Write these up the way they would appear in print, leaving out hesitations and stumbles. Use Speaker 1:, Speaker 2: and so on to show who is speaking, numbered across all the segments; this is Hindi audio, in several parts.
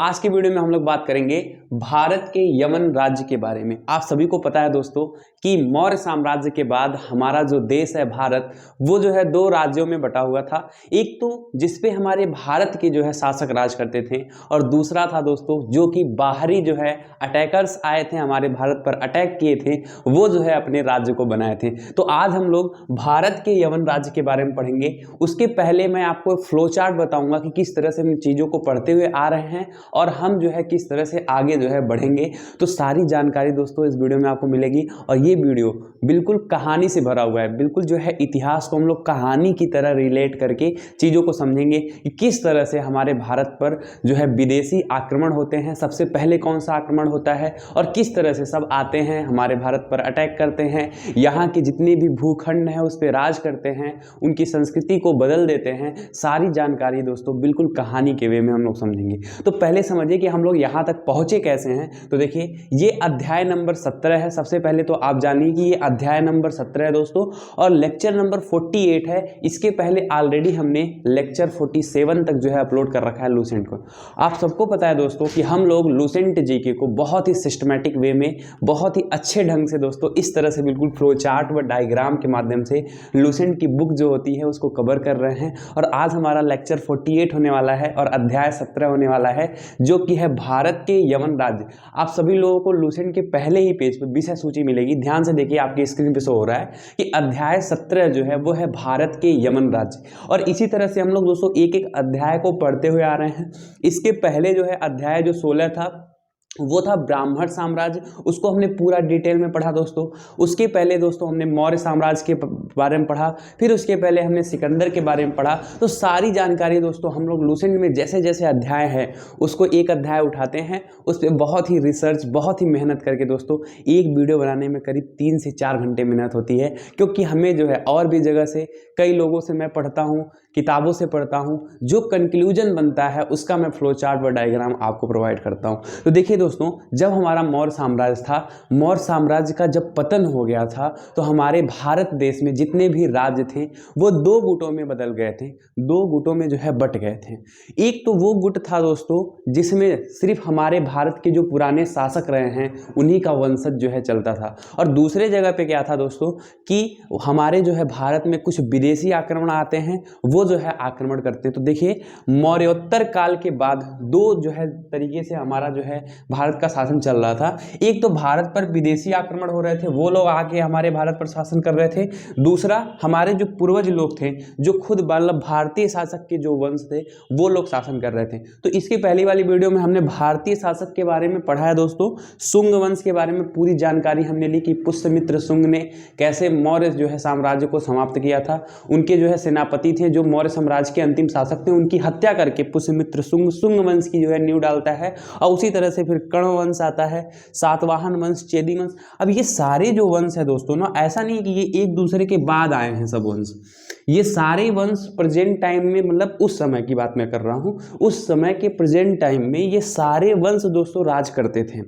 Speaker 1: आज के वीडियो में हम लोग बात करेंगे भारत के यवन राज्य के बारे में। आप सभी को पता है दोस्तों कि मौर्य साम्राज्य के बाद हमारा जो देश है भारत, वो जो है दो राज्यों में बटा हुआ था। एक तो जिसपे हमारे भारत के जो है शासक राज करते थे, और दूसरा था दोस्तों जो कि बाहरी जो है अटैकर्स आए थे, हमारे भारत पर अटैक किए थे, वो जो है अपने राज्य को बनाए थे। तो आज हम लोग भारत के यवन राज्य के बारे में पढ़ेंगे। उसके पहले मैं आपको फ्लो चार्ट बताऊंगा कि किस तरह से हम चीज़ों को पढ़ते हुए आ रहे हैं और हम जो है किस तरह से आगे जो है बढ़ेंगे। तो सारी जानकारी दोस्तों इस वीडियो में आपको मिलेगी, और ये वीडियो बिल्कुल कहानी से भरा हुआ है। बिल्कुल जो है इतिहास को हम लोग कहानी की तरह रिलेट करके चीज़ों को समझेंगे कि किस तरह से हमारे भारत पर जो है विदेशी आक्रमण होते हैं, सबसे पहले कौन सा आक्रमण होता है, और किस तरह से सब आते हैं हमारे भारत पर अटैक करते हैं, यहाँ के जितने भी भूखंड हैं उस पर राज करते हैं, उनकी संस्कृति को बदल देते हैं। सारी जानकारी दोस्तों बिल्कुल कहानी के वे में हम लोग समझेंगे। तो पहले समझिए कि हम लोग यहाँ तक पहुँचे कैसे हैं। तो देखिए ये अध्याय नंबर 17 है। सबसे पहले तो आप जानिए कि ये अध्याय नंबर 17 है दोस्तों, और लेक्चर नंबर 48 है। इसके पहले ऑलरेडी हमने लेक्चर 47 तक जो है अपलोड कर रखा है लूसेंट को। आप सबको पता है दोस्तों कि हम लोग लूसेंट जीके को बहुत ही सिस्टमैटिक वे में, बहुत ही अच्छे ढंग से दोस्तों इस तरह से बिल्कुल फ्लो चार्ट व डायग्राम के माध्यम से लूसेंट की बुक जो होती है उसको कवर कर रहे हैं। और आज हमारा लेक्चर 48 होने वाला है और अध्याय 17 होने वाला है, जो कि है भारत के यवन राज्य। आप सभी लोगों को लूसेंट के पहले ही पेज पर विषय सूची मिलेगी। ध्यान से देखिए, आपकी स्क्रीन पे शो हो रहा है कि अध्याय 17 जो है वो है भारत के यवन राज्य। और इसी तरह से हम लोग दोस्तों एक एक अध्याय को पढ़ते हुए आ रहे हैं। इसके पहले जो है अध्याय जो 16 था वो था ब्राह्मण साम्राज्य, उसको हमने पूरा डिटेल में पढ़ा दोस्तों। उसके पहले दोस्तों हमने मौर्य साम्राज्य के बारे में पढ़ा, फिर उसके पहले हमने सिकंदर के बारे में पढ़ा। तो सारी जानकारी दोस्तों हम लोग लूसेंट में जैसे जैसे अध्याय है उसको एक अध्याय उठाते हैं, उस पर बहुत ही रिसर्च, बहुत ही मेहनत करके दोस्तों एक वीडियो बनाने में करीब 3 से 4 घंटे मेहनत होती है। क्योंकि हमें जो है और भी जगह से, कई लोगों से मैं पढ़ता हूँ, किताबों से पढ़ता हूँ, जो कंक्लूजन बनता है उसका मैं फ्लो चार्ट व डायग्राम आपको प्रोवाइड करता हूँ। तो देखिए दोस्तों, जब हमारा मौर्य साम्राज्य था, मौर्य साम्राज्य का जब पतन हो गया था तो हमारे भारत देश में जितने भी राज्य थे वो दो गुटों में बदल गए थे, दो गुटों में जो है बट गए थे। एक तो वो गुट था दोस्तों जिसमें सिर्फ हमारे भारत के जो पुराने शासक रहे हैं उन्हीं का वंशज जो है चलता था, और दूसरे जगह पे क्या था दोस्तों कि हमारे जो है भारत में कुछ विदेशी आक्रमण आते हैं, वो जो है आक्रमण करते हैं। तो देखिए मौर्योत्तर काल के बाद दो जो है तरीके से हमारा जो है भारत का शासन चल रहा था। एक तो भारत पर विदेशी आक्रमण हो रहे थे, वो लोग आके हमारे भारत पर शासन कर रहे थे। दूसरा हमारे जो पूर्वज लोग थे, जो खुद मतलब भारतीय शासक के जो वंश थे, वो लोग शासन कर रहे थे। तो इसके पहली वाली वीडियो में हमने भारतीय शासक के बारे में पढ़ा है दोस्तों। शुंग वंश के बारे में पूरी जानकारी हमने ली कि पुष्यमित्र शुंग ने कैसे मौर्य जो है साम्राज्य को समाप्त किया था। उनके जो है सेनापति थे जो मौर्य साम्राज्य के अंतिम शासक थे, उनकी हत्या करके पुष्यमित्र शुंग शुंग वंश की जो है नींव डालता है। और उसी तरह से फिर कर्ण वंश आता है, सातवाहन वंश, चेदी वंश। अब ये सारे जो वंश है दोस्तों ना, ऐसा नहीं कि ये एक दूसरे के बाद आए हैं सब वंश, ये सारे वंश प्रेजेंट टाइम में, मतलब उस समय की बात मैं कर रहा हूँ, उस समय के प्रेजेंट टाइम में ये सारे वंश दोस्तों राज करते थे।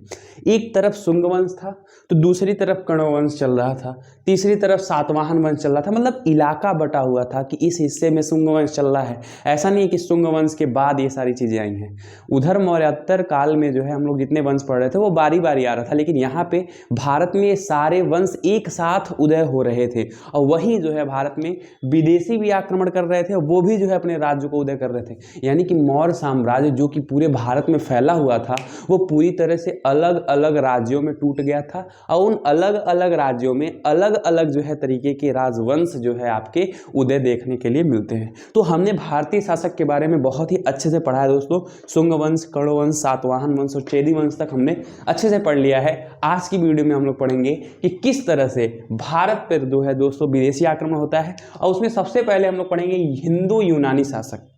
Speaker 1: एक तरफ शुंग वंश था, तो दूसरी तरफ कर्ण वंश चल रहा था, तीसरी तरफ सातवाहन वंश चल रहा था। मतलब इलाका बटा हुआ था कि इस हिस्से में शुंग वंश चल रहा है। ऐसा नहीं कि शुंग वंश के बाद ये सारी चीजें आई हैं। उधर मौर्योत्तर काल में जो है हम लोग जितने वंश पढ़ रहे थे वो बारी बारी आ रहा था, लेकिन यहाँ पे भारत में सारे वंश एक साथ उदय हो रहे थे। और वही जो है भारत में विदेशी भी आक्रमण कर रहे थे, वो भी जो है अपने राज्य को उदय कर रहे थे। यानी कि मौर्य साम्राज्य जो कि पूरे भारत में फैला हुआ था, वो पूरी तरह से अलग अलग राज्यों में टूट गया था, और उन अलग अलग राज्यों में अलग अलग जो है तरीके के राजवंश जो है आपके उदय देखने के लिए मिलते हैं। तो हमने भारतीय शासक के बारे में बहुत ही अच्छे से पढ़ा है दोस्तों। शुंग वंश, कर्ण वंश, सातवाहन वंश और चेदी वंश तक हमने अच्छे से पढ़ लिया है। आज की वीडियो में हम लोग पढ़ेंगे कि किस तरह से भारत पर जो है दोस्तों विदेशी आक्रमण होता है, और उसमें सबसे पहले हम लोग पढ़ेंगे हिंदू यूनानी शासक।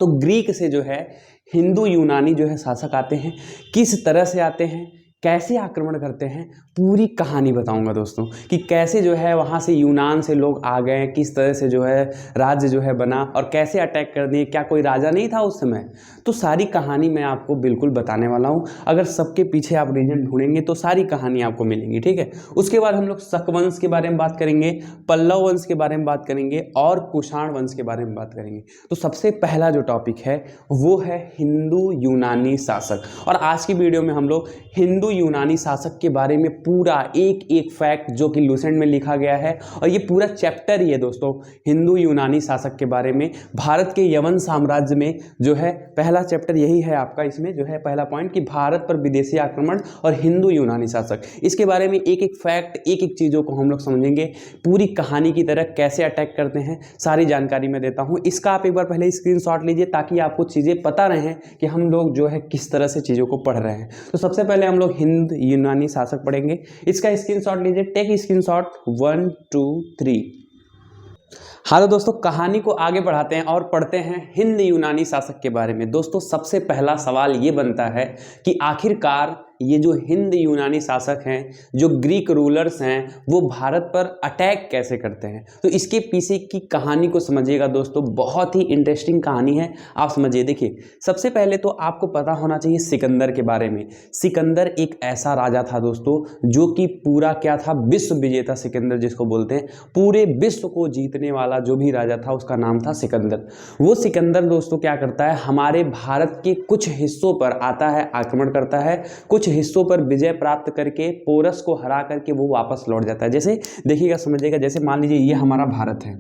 Speaker 1: तो ग्रीक से जो है हिंदू यूनानी जो है शासक आते हैं, किस तरह से आते हैं, कैसे आक्रमण करते हैं, पूरी कहानी बताऊंगा दोस्तों कि कैसे जो है वहाँ से यूनान से लोग आ गए, किस तरह से जो है राज्य जो है बना और कैसे अटैक कर दिए, क्या कोई राजा नहीं था उस समय। तो सारी कहानी मैं आपको बिल्कुल बताने वाला हूँ। अगर सबके पीछे आप रीजन ढूंढेंगे तो सारी कहानी आपको मिलेंगी, ठीक है। उसके बाद हम लोग शक वंश के बारे में बात करेंगे, पल्लव वंश के बारे में बात करेंगे और कुषाण वंश के बारे में बात करेंगे। तो सबसे पहला जो टॉपिक है वो है हिंदू यूनानी शासक। और आज की वीडियो में हम लोग हिंदू यूनानी शासक के बारे में पूरा एक एक फैक्ट जो कि लूसेंट में लिखा गया है, और ये पूरा चैप्टर ही है दोस्तों हिंदू यूनानी शासक के बारे में। भारत के यवन साम्राज्य में जो है पहला चैप्टर यही है आपका, इसमें जो है पहला पॉइंट कि भारत पर विदेशी आक्रमण और हिंदू यूनानी शासक। इसके बारे में एक एक फैक्ट, एक एक चीज़ों को हम लोग समझेंगे, पूरी कहानी की तरह कैसे अटैक करते हैं, सारी जानकारी मैं देता हूँ। इसका आप एक बार पहले स्क्रीनशॉट लीजिए ताकि आपको चीज़ें पता रहें कि हम लोग जो है किस तरह से चीज़ों को पढ़ रहे हैं। तो सबसे पहले हम लोग हिंद यूनानी शासक पढ़ेंगे। इसका स्क्रीनशॉट लीजिए, टेक स्क्रीनशॉट 1 2 3। हालो दोस्तों, कहानी को आगे बढ़ाते हैं और पढ़ते हैं हिंद यूनानी शासक के बारे में। दोस्तों सबसे पहला सवाल ये बनता है कि आखिरकार ये जो हिंद यूनानी शासक हैं, जो ग्रीक रूलर्स हैं, वो भारत पर अटैक कैसे करते हैं। तो इसके पीछे की कहानी को समझिएगा दोस्तों, बहुत ही इंटरेस्टिंग कहानी है, आप समझिए। देखिए सबसे पहले तो आपको पता होना चाहिए सिकंदर के बारे में। सिकंदर एक ऐसा राजा था दोस्तों जो कि पूरा क्या था, विश्व विजेता सिकंदर जिसको बोलते हैं, पूरे विश्व को जीतने वाला जो भी राजा था उसका नाम था सिकंदर। वो सिकंदर दोस्तों क्या करता है, हमारे भारत के कुछ हिस्सों पर आता है, आक्रमण करता है, कुछ हिस्सों पर विजय प्राप्त करके पोरस को हरा करके वो वापस लौट जाता है। जैसे देखिएगा, समझिएगा, जैसे मान लीजिए ये हमारा भारत है।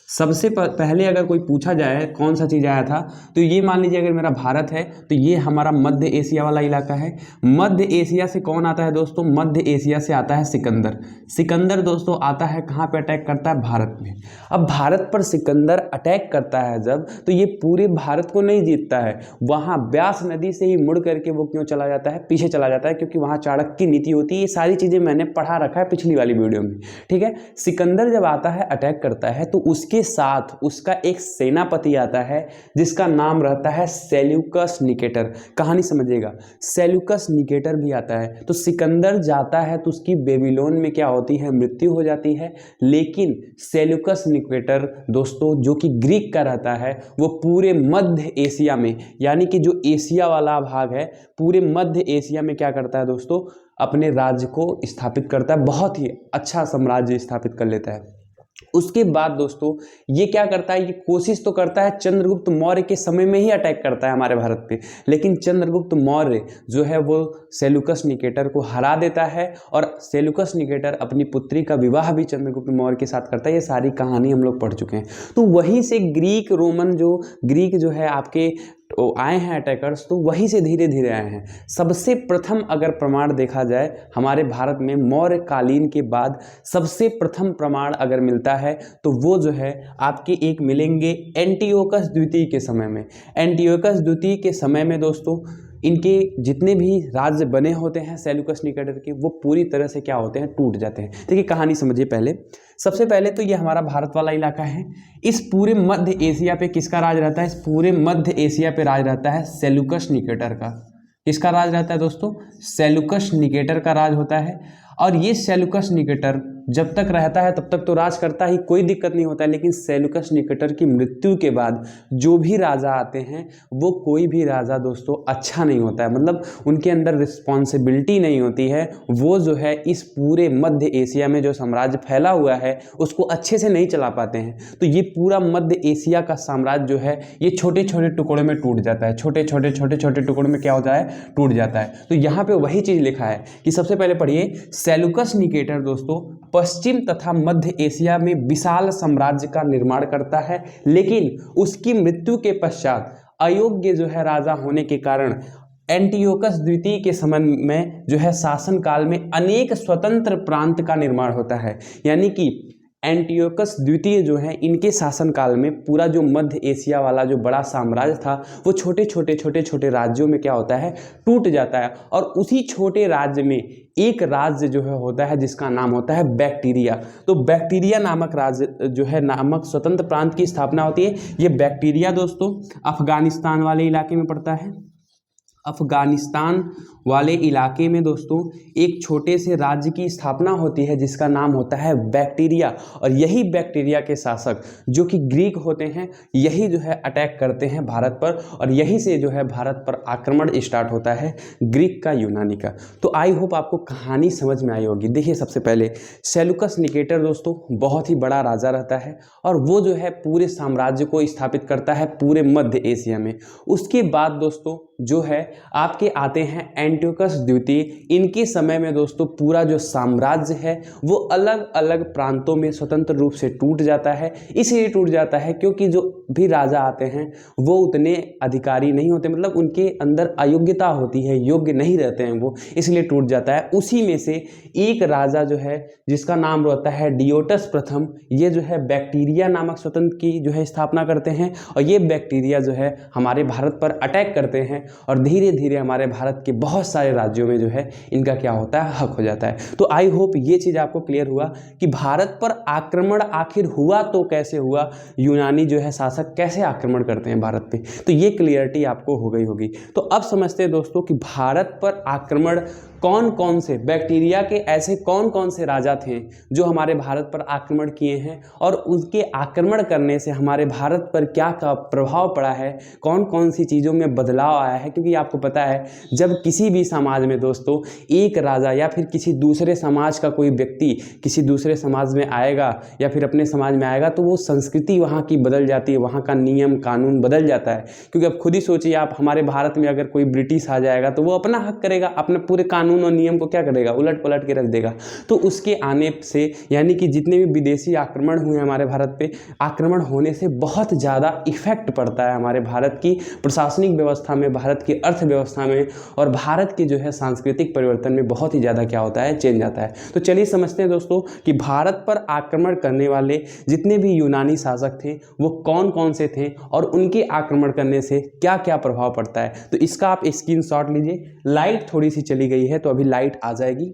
Speaker 1: सबसे पहले अगर कोई पूछा जाए कौन सा चीज़ आया था, तो ये मान लीजिए अगर मेरा भारत है तो ये हमारा मध्य एशिया वाला इलाका है। मध्य एशिया से कौन आता है दोस्तों, मध्य एशिया से आता है सिकंदर। सिकंदर दोस्तों आता है कहाँ पे अटैक करता है, भारत में। अब भारत पर सिकंदर अटैक करता है जब, तो ये पूरे भारत को नहीं जीतता है, वहाँ ब्यास नदी से ही मुड़ करके वो क्यों चला जाता है, पीछे चला जाता है, क्योंकि वहाँ चाणक्य की नीति होती है। ये सारी चीज़ें मैंने पढ़ा रखा है पिछली वाली वीडियो में, ठीक है। सिकंदर जब आता है, अटैक करता है, तो उसके साथ उसका एक सेनापति आता है जिसका नाम रहता है सेल्यूकस निकेटर। कहानी समझिएगा, सेल्यूकस निकेटर भी आता है। तो सिकंदर जाता है तो उसकी बेबीलोन में क्या होती है, मृत्यु हो जाती है। लेकिन सेल्यूकस निकेटर दोस्तों जो कि ग्रीक का रहता है, वो पूरे मध्य एशिया में, यानी कि जो एशिया वाला भाग है, पूरे मध्य एशिया में क्या करता है दोस्तों, अपने राज्य को स्थापित करता है, बहुत ही अच्छा साम्राज्य स्थापित कर लेता है। उसके बाद दोस्तों ये क्या करता है, ये कोशिश तो करता है चंद्रगुप्त मौर्य के समय में ही अटैक करता है हमारे भारत पे, लेकिन चंद्रगुप्त मौर्य जो है वो सेल्यूकस निकेटर को हरा देता है और सेल्यूकस निकेटर अपनी पुत्री का विवाह भी चंद्रगुप्त मौर्य के साथ करता है। ये सारी कहानी हम लोग पढ़ चुके हैं। तो वहीं से ग्रीक रोमन ग्रीक जो है आपके आए हैं अटैकर्स, तो वहीं से धीरे धीरे आए हैं। सबसे प्रथम अगर प्रमाण देखा जाए हमारे भारत में मौर्य कालीन के बाद सबसे प्रथम प्रमाण अगर मिलता है तो वो जो है आपके एक मिलेंगे एंटियोकस द्वितीय के समय में। एंटियोकस द्वितीय के समय में दोस्तों इनके जितने भी राज्य बने होते हैं सेल्यूकस निकेटर के, वो पूरी तरह से क्या होते हैं, टूट जाते हैं। देखिए कहानी समझिए। पहले सबसे पहले तो ये हमारा भारत वाला इलाका है। इस पूरे मध्य एशिया पे किसका राज रहता है, इस पूरे मध्य एशिया पे राज रहता है सेल्यूकस निकेटर का। किसका राज रहता है दोस्तों, सेल्यूकस निकेटर का राज होता है। और ये सेल्यूकस निकेटर जब तक रहता है तब तक तो राज करता ही, कोई दिक्कत नहीं होता है। लेकिन सेल्यूकस निकेटर की मृत्यु के बाद जो भी राजा आते हैं वो कोई भी राजा दोस्तों अच्छा नहीं होता है, मतलब उनके अंदर रिस्पॉन्सिबिलिटी नहीं होती है। वो जो है इस पूरे मध्य एशिया में जो साम्राज्य फैला हुआ है उसको अच्छे से नहीं चला पाते हैं। तो ये पूरा मध्य एशिया का साम्राज्य जो है ये छोटे छोटे टुकड़ों में टूट जाता है, छोटे छोटे टुकड़ों में क्या होता है, टूट जाता है। तो यहाँ पे वही चीज़ लिखा है कि सबसे पहले पढ़िए, सेल्यूकस निकेटर दोस्तों पश्चिम तथा मध्य एशिया में विशाल साम्राज्य का निर्माण करता है, लेकिन उसकी मृत्यु के पश्चात अयोग्य जो है राजा होने के कारण एंटियोकस द्वितीय के समय में जो है शासन काल में अनेक स्वतंत्र प्रांत का निर्माण होता है। यानी कि एंटियोकस द्वितीय जो है इनके शासनकाल में पूरा जो मध्य एशिया वाला जो बड़ा साम्राज्य था वो छोटे छोटे राज्यों में क्या होता है, टूट जाता है। और उसी छोटे राज्य में एक राज्य जो है होता है जिसका नाम होता है बैक्टीरिया। तो बैक्टीरिया नामक राज्य जो है, नामक स्वतंत्र प्रांत की स्थापना होती है। ये बैक्टीरिया दोस्तों अफगानिस्तान वाले इलाके में पड़ता है। अफगानिस्तान वाले इलाके में दोस्तों एक छोटे से राज्य की स्थापना होती है जिसका नाम होता है बैक्टीरिया। और यही बैक्टीरिया के शासक जो कि ग्रीक होते हैं, यही जो है अटैक करते हैं भारत पर, और यही से जो है भारत पर आक्रमण स्टार्ट होता है ग्रीक का, यूनानी का। तो आई होप आपको कहानी समझ में आई होगी। देखिए, सबसे पहले सेल्यूकस निकेटर दोस्तों बहुत ही बड़ा राजा रहता है और वो जो है पूरे साम्राज्य को स्थापित करता है पूरे मध्य एशिया में। उसके बाद दोस्तों जो है आपके आते हैं एंटियोकस द्वितीय। इनके समय में दोस्तों पूरा जो साम्राज्य है वो अलग अलग प्रांतों में स्वतंत्र रूप से टूट जाता है। इसलिए टूट जाता है क्योंकि जो भी राजा आते हैं वो उतने अधिकारी नहीं होते, मतलब उनके अंदर अयोग्यता होती है, योग्य नहीं रहते हैं वो, इसलिए टूट जाता है। उसी में से एक राजा जो है जिसका नाम रहता है डियोटस प्रथम, ये जो है बैक्टीरिया नामक स्वतंत्र की जो है स्थापना करते हैं और ये बैक्टीरिया जो है हमारे भारत पर अटैक करते हैं और धीरे धीरे हमारे भारत के बहुत सारे राज्यों में जो है इनका क्या होता है, हक हो जाता है। तो आई होप ये चीज़ आपको क्लियर हुआ कि भारत पर आक्रमण आखिर हुआ तो कैसे हुआ, यूनानी जो है शासक कैसे आक्रमण करते हैं भारत पे, तो ये क्लियरिटी आपको हो गई होगी। तो अब समझते हैं दोस्तों कि भारत पर आक्रमण कौन कौन से बैक्टीरिया के ऐसे कौन कौन से राजा थे जो हमारे भारत पर आक्रमण किए हैं और उनके आक्रमण करने से हमारे भारत पर क्या क्या प्रभाव पड़ा है, कौन कौन सी चीज़ों में बदलाव आया है। क्योंकि आपको पता है जब किसी भी समाज में दोस्तों एक राजा या फिर किसी दूसरे समाज का कोई व्यक्ति किसी दूसरे समाज में आएगा या फिर अपने समाज में आएगा तो वो संस्कृति वहाँ की बदल जाती है, वहाँ का नियम कानून बदल जाता है। क्योंकि अब खुद ही सोचिए आप, हमारे भारत में अगर कोई ब्रिटिश आ जाएगा तो वो अपना हक करेगा, अपने पूरे कानून और नियम को क्या करेगा, उलट पलट के रख देगा। तो उसके आने से यानी कि जितने भी विदेशी आक्रमण हुए हमारे भारत पे, आक्रमण होने से बहुत ज़्यादा इफेक्ट पड़ता है हमारे भारत की प्रशासनिक व्यवस्था में, भारत की अर्थव्यवस्था में और भारत के जो है सांस्कृतिक परिवर्तन में बहुत ही ज़्यादा क्या होता है, चेंज आता है। तो चलिए समझते हैं दोस्तों कि भारत पर आक्रमण करने वाले जितने भी यूनानी शासक थे वो कौन कौन से थे और उनके आक्रमण करने से क्या क्या प्रभाव पड़ता है। तो इसका आप स्क्रीनशॉट लीजिए। लाइट थोड़ी सी चली गई है तो अभी लाइट आ जाएगी।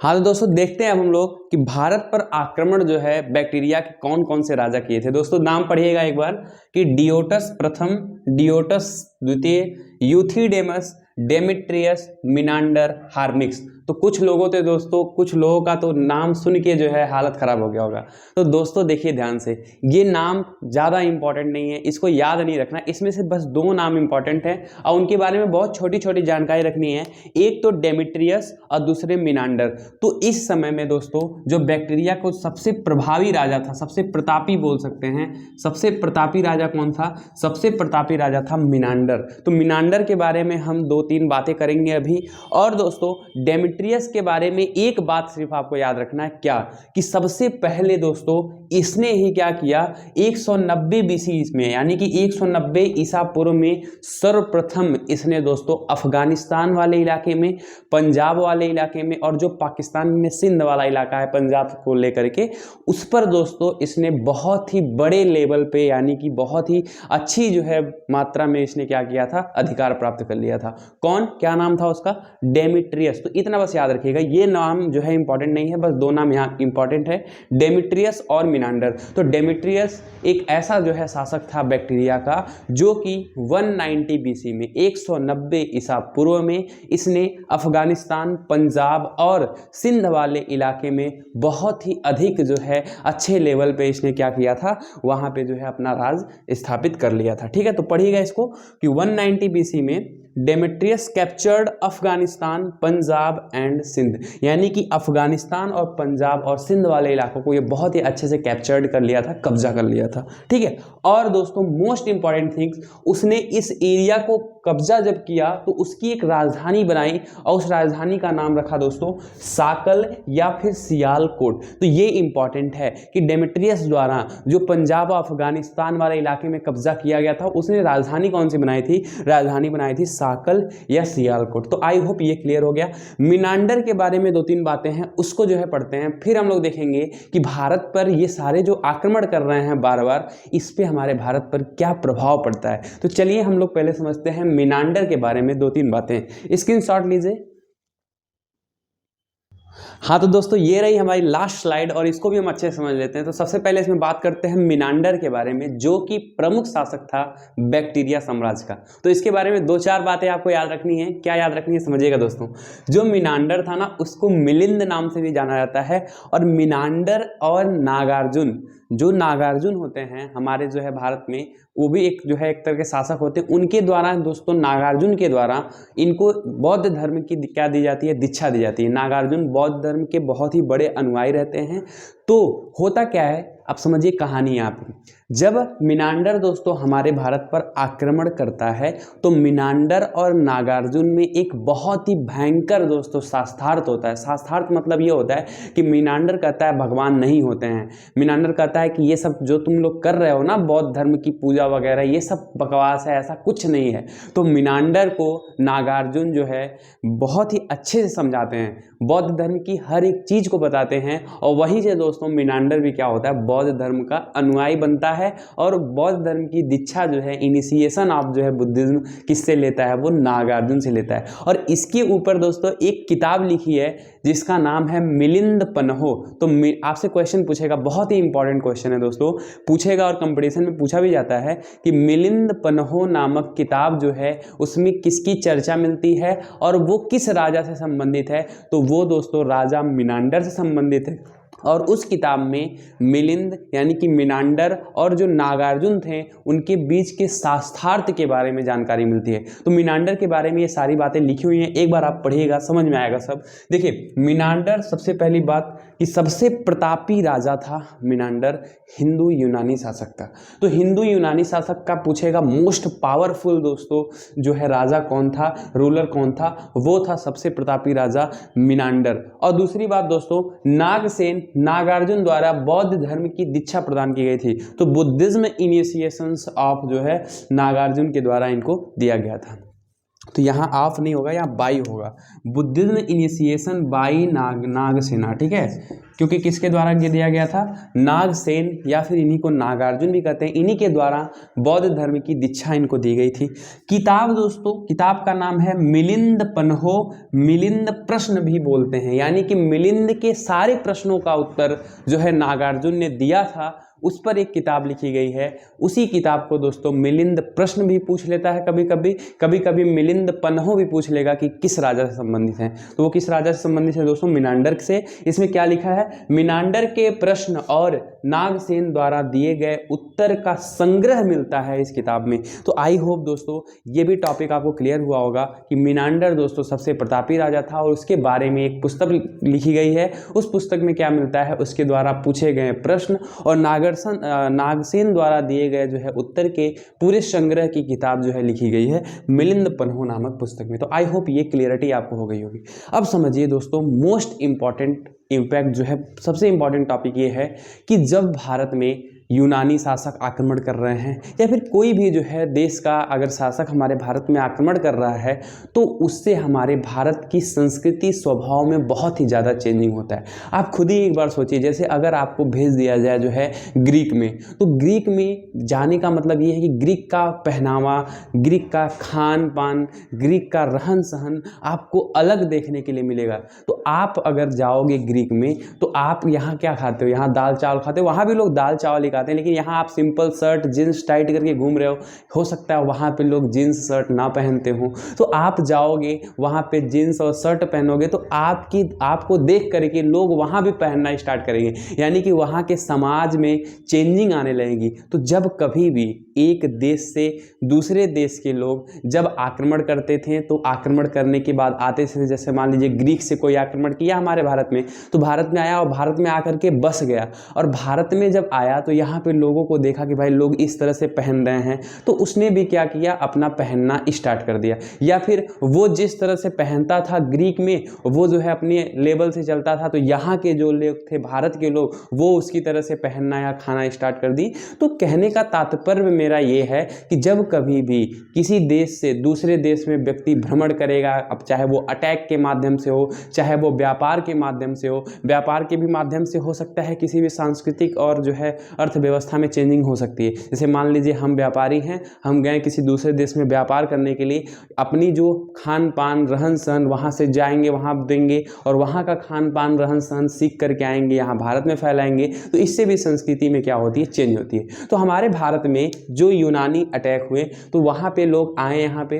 Speaker 1: हाँ तो दोस्तों देखते हैं अब हम लोग कि भारत पर आक्रमण जो है बैक्टीरिया के कौन कौन से राजा किए थे। दोस्तों नाम पढ़िएगा एक बार कि डियोटस प्रथम, डियोटस द्वितीय, यूथिडेमस, डेमेट्रियस, मिनांडर, हार्मिक्स। तो कुछ लोगों थे दोस्तों, कुछ लोगों का तो नाम सुन के जो है हालत खराब हो गया होगा। तो दोस्तों देखिए ध्यान से, ये नाम ज़्यादा इंपॉर्टेंट नहीं है, इसको याद नहीं रखना। इसमें से बस दो नाम इंपॉर्टेंट है और उनके बारे में बहुत छोटी छोटी जानकारी रखनी है। एक तो डेमेट्रियस और दूसरे मिनांडर। तो इस समय में दोस्तों जो बैक्टीरिया को सबसे प्रभावी राजा था, सबसे प्रतापी बोल सकते हैं, सबसे प्रतापी राजा कौन था, सबसे प्रतापी राजा था मिनांडर। तो मिनांडर के बारे में हम दो तीन बातें करेंगे अभी। और दोस्तों डेमेट्रियस के बारे में एक बात सिर्फ आपको याद रखना है, क्या कि सबसे पहले दोस्तों इसने ही क्या किया, 190 बीसी में यानी कि 190 ईसा पूर्व में सर्वप्रथम इसने दोस्तों अफगानिस्तान वाले इलाके में, पंजाब वाले इलाके में और जो पाकिस्तान में सिंध वाला इलाका है पंजाब को लेकर के, उस पर दोस्तों इसने बहुत ही बड़े लेवल पे यानी कि बहुत ही अच्छी जो है मात्रा में इसने क्या किया था, अधिकार प्राप्त कर लिया था। कौन, क्या नाम था उसका, डेमेट्रियस। तो इतना बस याद रखिएगा, ये नाम जो है इंपॉर्टेंट नहीं है, बस दो नाम यहाँ इंपॉर्टेंट है, डेमेट्रियस और मिनांडर। तो डेमेट्रियस एक ऐसा जो है शासक था बैक्टीरिया का जो कि 190 बीसी में 190 ईसा पूर्व में इसने अफगानिस्तान, पंजाब और सिंध वाले इलाके में बहुत ही अधिक जो है अच्छे लेवल पे इसने क्या किया था, वहां पे जो है अपना राज स्थापित कर लिया था। ठीक है, तो पढ़िएगा इसको कि 190 बीसी में Demetrius captured Afghanistan, Punjab and Sindh, यानी कि अफगानिस्तान और पंजाब और सिंध वाले इलाकों को ये बहुत ही अच्छे से कैप्चर्ड कर लिया था, कब्जा कर लिया था। ठीक है, और दोस्तों मोस्ट इंपॉर्टेंट थिंग्स, उसने इस एरिया को कब्जा जब किया तो उसकी एक राजधानी बनाई और उस राजधानी का नाम रखा दोस्तों साकल या फिर सियालकोट। तो ये इंपॉर्टेंट है कि डेमेट्रियस द्वारा जो पंजाब और अफगानिस्तान वाले इलाके में कब्जा किया गया था, उसने राजधानी कौन सी बनाई थी, राजधानी बनाई थी साकल या सियालकोट। तो आई होप ये क्लियर हो गया। मिनांडर के बारे में दो तीन बातें हैं, उसको जो है पढ़ते हैं, फिर हम लोग देखेंगे कि भारत पर ये सारे जो आक्रमण कर रहे हैं बार बार, इस पे हमारे भारत पर क्या प्रभाव पड़ता है। तो चलिए हम लोग पहले समझते हैं मिनांडर के बारे में दो तीन बातें। स्क्रीनशॉट लीजिए। हाँ तो दोस्तों ये रही हमारी लास्ट स्लाइड और इसको भी हम अच्छे से समझ लेते हैं। तो सबसे पहले इसमें बात करते हैं मिनांडर के बारे में, जो कि प्रमुख शासक था बैक्टीरिया साम्राज्य का। तो इसके बारे में 2-4 बातें आपको याद रखनी है। क्या याद रखनी है समझिएगा दोस्तों। जो मिनांडर था ना, उसको मिलिंद नाम से भी जाना जाता है। और मिनांडर और नागार्जुन, जो नागार्जुन होते हैं हमारे जो है भारत में, वो भी एक जो है एक तरह के शासक होते हैं। उनके द्वारा दोस्तों, नागार्जुन के द्वारा इनको बौद्ध धर्म की क्या दी जाती है, दीक्षा दी जाती है। नागार्जुन बौद्ध धर्म के बहुत ही बड़े अनुयायी रहते हैं। तो होता क्या है, अब समझिए कहानी यहाँ पे। जब मिनांडर दोस्तों हमारे भारत पर आक्रमण करता है, तो मिनांडर और नागार्जुन में एक बहुत ही भयंकर दोस्तों शास्त्रार्थ होता है। शास्त्रार्थ मतलब ये होता है कि मिनांडर कहता है भगवान नहीं होते हैं। मिनांडर कहता है कि ये सब जो तुम लोग कर रहे हो ना, बौद्ध धर्म की पूजा वगैरह, ये सब बकवास है, ऐसा कुछ नहीं है। तो मिनांडर को नागार्जुन जो है बहुत ही अच्छे से समझाते हैं, बौद्ध धर्म की हर एक चीज को बताते हैं। और वहीं से दोस्तों मिनांडर भी क्या होता है, बौद्ध धर्म का अनुयायी बनता है। और बौद्ध धर्म की दीक्षा जो है, इनिशिएशन ऑफ जो है बुद्धिज्म, किससे लेता है, वो नागार्जुन से लेता है। और इसके ऊपर दोस्तों एक किताब लिखी है जिसका नाम है मिलिंद पन्हो। तो आपसे क्वेश्चन पूछेगा, बहुत ही इंपॉर्टेंट क्वेश्चन है दोस्तों, पूछेगा और कंपटीशन में पूछा भी जाता है कि मिलिंद पन्हो नामक किताब जो है उसमें किसकी चर्चा मिलती है और वो किस राजा से संबंधित है। तो वो दोस्तों राजा मिनांडर से संबंधित है। और उस किताब में मिलिंद यानी कि मिनांडर और जो नागार्जुन थे उनके बीच के शास्त्रार्थ के बारे में जानकारी मिलती है। तो मिनांडर के बारे में ये सारी बातें लिखी हुई हैं, एक बार आप पढ़िएगा समझ में आएगा सब। देखिए मिनांडर, सबसे पहली बात कि सबसे प्रतापी राजा था मिनांडर, हिंदू यूनानी शासक था। तो हिंदू यूनानी शासक का पूछेगा मोस्ट पावरफुल दोस्तों जो है राजा कौन था, रूलर कौन था, वो था सबसे प्रतापी राजा मिनांडर। और दूसरी बात दोस्तों, नागसेन, नागार्जुन द्वारा बौद्ध धर्म की दीक्षा प्रदान की गई थी। तो बुद्धिज्म इनिशिएशंस ऑफ जो है नागार्जुन के द्वारा इनको दिया गया था। तो यहाँ ऑफ नहीं होगा, यहाँ बाई होगा। बुद्धिज्म इनिशिएशन बाई नागसेना, ठीक है, क्योंकि किसके द्वारा ये दिया गया था, नागसेन, या फिर इन्हीं को नागार्जुन भी कहते हैं, इन्हीं के द्वारा बौद्ध धर्म की दीक्षा इनको दी गई थी। किताब दोस्तों, किताब का नाम है मिलिंद पन्हो, मिलिंद प्रश्न भी बोलते हैं, यानी कि मिलिंद के सारे प्रश्नों का उत्तर जो है नागार्जुन ने दिया था, उस पर एक किताब लिखी गई है। उसी किताब को दोस्तों मिलिंद प्रश्न भी पूछ लेता है कभी कभी, कभी कभी मिलिंद पन्हो भी पूछ लेगा कि किस राजा से संबंधित है। तो वो किस राजा से संबंधित है दोस्तों, मिनांडर से। इसमें क्या लिखा है, मिनांडर के प्रश्न और नागसेन द्वारा दिए गए उत्तर का संग्रह मिलता है इस किताब में। तो आई होप दोस्तों ये भी टॉपिक आपको क्लियर हुआ होगा कि मिनांडर दोस्तों सबसे प्रतापी राजा था और उसके बारे में एक पुस्तक लिखी गई है। उस पुस्तक में क्या मिलता है, उसके द्वारा पूछे गए प्रश्न और नागसेन द्वारा दिए गए जो है उत्तर के पूरे संग्रह की किताब जो है लिखी गई है मिलिंद पन्हो नामक पुस्तक में। तो आई होप ये क्लियरिटी आपको हो गई होगी। अब समझिए दोस्तों मोस्ट इंपॉर्टेंट इम्पैक्ट जो है, सबसे इंपॉर्टेंट टॉपिक ये है कि जब भारत में यूनानी शासक आक्रमण कर रहे हैं या फिर कोई भी जो है देश का अगर शासक हमारे भारत में आक्रमण कर रहा है, तो उससे हमारे भारत की संस्कृति स्वभाव में बहुत ही ज़्यादा चेंजिंग होता है। आप खुद ही एक बार सोचिए, जैसे अगर आपको भेज दिया जाए जो है ग्रीक में, तो ग्रीक में जाने का मतलब ये है कि ग्रीक का पहनावा, ग्रीक का खान पान, ग्रीक का रहन सहन आपको अलग देखने के लिए मिलेगा। तो आप अगर जाओगे ग्रीक में, तो आप यहाँ क्या खाते हो, यहाँ दाल चावल खाते हो, वहाँ भी लोग दाल चावल ही खाते हैं, लेकिन यहाँ आप सिंपल शर्ट जींस टाइट करके घूम रहे हो सकता है वहाँ पे लोग जींस शर्ट ना पहनते हो। तो आप जाओगे वहाँ पे जींस और शर्ट पहनोगे तो आपको देख करके लोग वहाँ भी पहनना स्टार्ट करेंगे, यानी कि वहाँ के समाज में चेंजिंग आने लगेगी। तो जब कभी भी एक देश से दूसरे देश के लोग जब आक्रमण करते थे, तो आक्रमण करने के बाद आते थे, जैसे मान लीजिए ग्रीक से कोई आक्रमण किया हमारे भारत में, तो भारत में आया और भारत में आकर के बस गया, और भारत में जब आया तो यहाँ पे लोगों को देखा कि भाई लोग इस तरह से पहन रहे हैं, तो उसने भी क्या किया, अपना पहनना स्टार्ट कर दिया। या फिर वो जिस तरह से पहनता था ग्रीक में, वो जो है अपने लेवल से चलता था, तो यहाँ के जो लोग थे भारत के लोग, वो उसकी तरह से पहनना या खाना स्टार्ट कर दी। तो कहने का तात्पर्य मेरा ये है कि जब कभी भी किसी देश से दूसरे देश में व्यक्ति भ्रमण करेगा, अब चाहे वो अटैक के माध्यम से हो, चाहे वो व्यापार के माध्यम से हो, व्यापार के भी माध्यम से हो सकता है, किसी भी सांस्कृतिक और जो है अर्थव्यवस्था में चेंजिंग हो सकती है। जैसे मान लीजिए हम व्यापारी हैं, हम गए किसी दूसरे देश में व्यापार करने के लिए, अपनी जो खान पान रहन सहन वहाँ से जाएंगे वहाँ देंगे और वहाँ का खान पान रहन सहन सीख करके आएंगे, यहाँ भारत में फैलाएंगे, तो इससे भी संस्कृति में क्या होती है, चेंज होती है। तो हमारे भारत में जो यूनानी अटैक हुए तो वहाँ पे लोग आए, यहाँ पे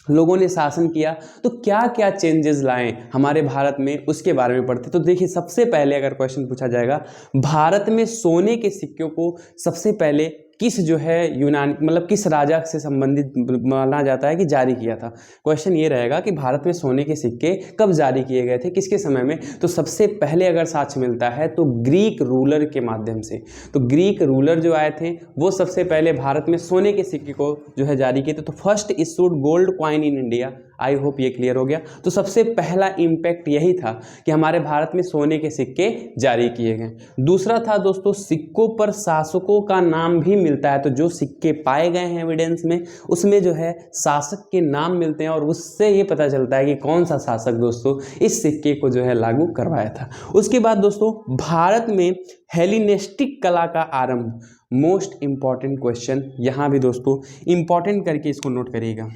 Speaker 1: लोगों ने शासन किया, तो क्या क्या चेंजेस लाए हमारे भारत में, उसके बारे में पढ़ते। तो देखिए, सबसे पहले अगर क्वेश्चन पूछा जाएगा, भारत में सोने के सिक्कों को सबसे पहले किस जो है यूनानी मतलब किस राजा से संबंधित माना जाता है कि जारी किया था। क्वेश्चन ये रहेगा कि भारत में सोने के सिक्के कब जारी किए गए थे, किसके समय में। तो सबसे पहले अगर साक्ष्य मिलता है तो ग्रीक रूलर के माध्यम से। तो ग्रीक रूलर जो आए थे वो सबसे पहले भारत में सोने के सिक्के को जो है जारी किए थे। तो first issued gold coin in India. I hope ये क्लियर हो गया। तो सबसे पहला इम्पैक्ट यही था कि हमारे भारत में सोने के सिक्के जारी किए गए। दूसरा था दोस्तों, सिक्कों पर शासकों का नाम भी मिलता है। तो जो सिक्के पाए गए हैं एविडेंस में, उसमें जो है शासक के नाम मिलते हैं और उससे ये पता चलता है कि कौन सा शासक दोस्तों इस सिक्के को जो है लागू करवाया था। उसके बाद दोस्तों, भारत में हेलिनेस्टिक कला का आरंभ। मोस्ट इंपॉर्टेंट क्वेश्चन, यहाँ भी दोस्तों इंपॉर्टेंट करके इसको नोट करिएगा।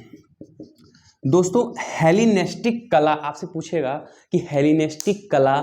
Speaker 1: दोस्तों, हेलिनेस्टिक कला आपसे पूछेगा कि हेलिनेस्टिक कला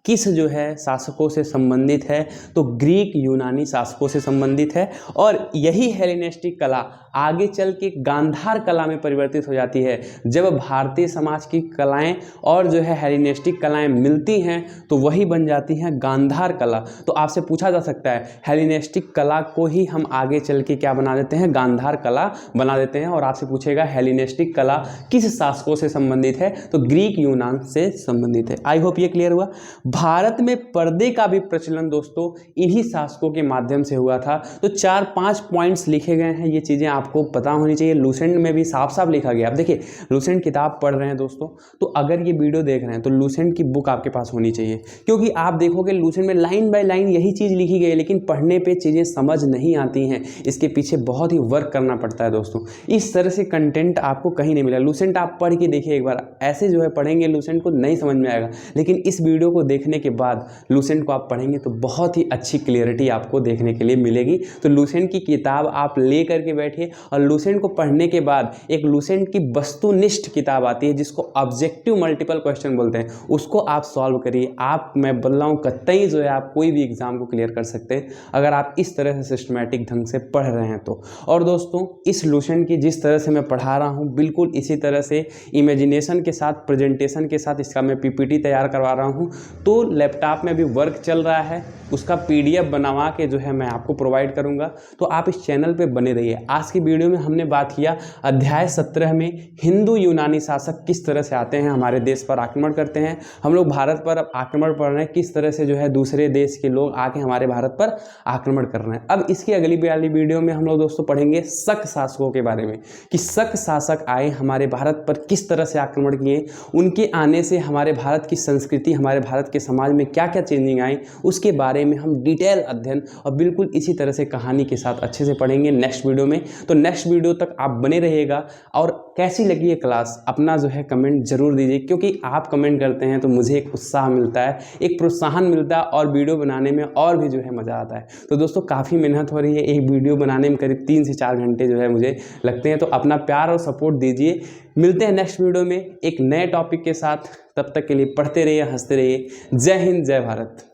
Speaker 1: किस जो है शासकों से संबंधित है। तो ग्रीक यूनानी शासकों से संबंधित है। और यही हेलेनिस्टिक कला आगे चल के गांधार कला में परिवर्तित हो जाती है। जब भारतीय समाज की कलाएं और जो है हेलेनिस्टिक कलाएं मिलती हैं तो वही बन जाती हैं गांधार कला। तो आपसे पूछा जा सकता है, हेलेनिस्टिक कला को ही हम आगे चल के क्या बना देते हैं, गांधार कला बना देते हैं। और आपसे पूछेगा हेलेनिस्टिक कला किस शासकों से संबंधित है, तो ग्रीक यूनान से संबंधित है। आई होप ये क्लियर हुआ। भारत में पर्दे का भी प्रचलन दोस्तों इन्हीं शासकों के माध्यम से हुआ था। तो 4-5 पॉइंट्स लिखे गए हैं, ये चीज़ें आपको पता होनी चाहिए। लूसेंट में भी साफ साफ लिखा गया। आप देखिए, लूसेंट किताब पढ़ रहे हैं दोस्तों, तो अगर ये वीडियो देख रहे हैं तो लूसेंट की बुक आपके पास होनी चाहिए, क्योंकि आप देखोगे लूसेंट में लाइन बाय लाइन यही चीज़ लिखी गई है, लेकिन पढ़ने पर चीज़ें समझ नहीं आती हैं। इसके पीछे बहुत ही वर्क करना पड़ता है दोस्तों। इस तरह से कंटेंट आपको कहीं नहीं मिला। लूसेंट आप पढ़ के देखिए एक बार, ऐसे जो है पढ़ेंगे लूसेंट को नहीं समझ में आएगा, लेकिन इस वीडियो को देखने के बाद लूसेंट को आप पढ़ेंगे तो बहुत ही अच्छी क्लियरिटी आपको देखने के लिए मिलेगी। तो लूसेंट की किताब आप ले करके बैठिए, और लूसेंट को पढ़ने के बाद एक लूसेंट की वस्तुनिष्ठ किताब आती है जिसको ऑब्जेक्टिव मल्टीपल क्वेश्चन बोलते हैं, उसको आप सॉल्व करिए। आप, मैं बोल रहा हूँ, कतई जो है आप कोई भी एग्जाम को क्लियर कर सकते हैं अगर आप इस तरह से सिस्टमैटिक ढंग से पढ़ रहे हैं तो। और दोस्तों, इस लूसेंट की जिस तरह से मैं पढ़ा रहा हूँ, बिल्कुल इसी तरह से इमेजिनेशन के साथ, प्रेजेंटेशन के साथ इसका मैं पीपीटी तैयार करवा रहा हूँ। तो लैपटॉप में भी वर्क चल रहा है, उसका पीडीएफ बनवा के जो है मैं आपको प्रोवाइड करूंगा। तो आप इस चैनल पे बने रहिए। आज की वीडियो में हमने बात किया अध्याय 17 में हिंदू यूनानी शासक किस तरह से आते हैं, हमारे देश पर आक्रमण करते हैं। हम लोग भारत पर आक्रमण कर रहे हैं, किस तरह से जो है दूसरे देश के लोग आके हमारे भारत पर आक्रमण कर रहे हैं। अब इसकी अगली वाली वीडियो में हम लोग दोस्तों पढ़ेंगे शक शासकों के बारे में, कि शक शासक आए हमारे भारत पर, किस तरह से आक्रमण किए, उनके आने से हमारे भारत की संस्कृति, हमारे भारत के समाज में क्या क्या चेंजिंग आई, उसके बारे में हम डिटेल अध्ययन और बिल्कुल इसी तरह से कहानी के साथ अच्छे से पढ़ेंगे नेक्स्ट वीडियो में। तो नेक्स्ट वीडियो तक आप बने रहिएगा। और कैसी लगी ये क्लास, अपना जो है कमेंट जरूर दीजिए, क्योंकि आप कमेंट करते हैं तो मुझे एक उत्साह मिलता है, एक प्रोत्साहन मिलता है, और वीडियो बनाने में और भी जो है मज़ा आता है। तो दोस्तों, काफ़ी मेहनत हो रही है, एक वीडियो बनाने में करीब 3 से 4 घंटे जो है मुझे लगते हैं। तो अपना प्यार और सपोर्ट दीजिए। मिलते हैं नेक्स्ट वीडियो में एक नए टॉपिक के साथ। तब तक के लिए पढ़ते रहिए, हंसते रहिए। जय हिंद, जय भारत।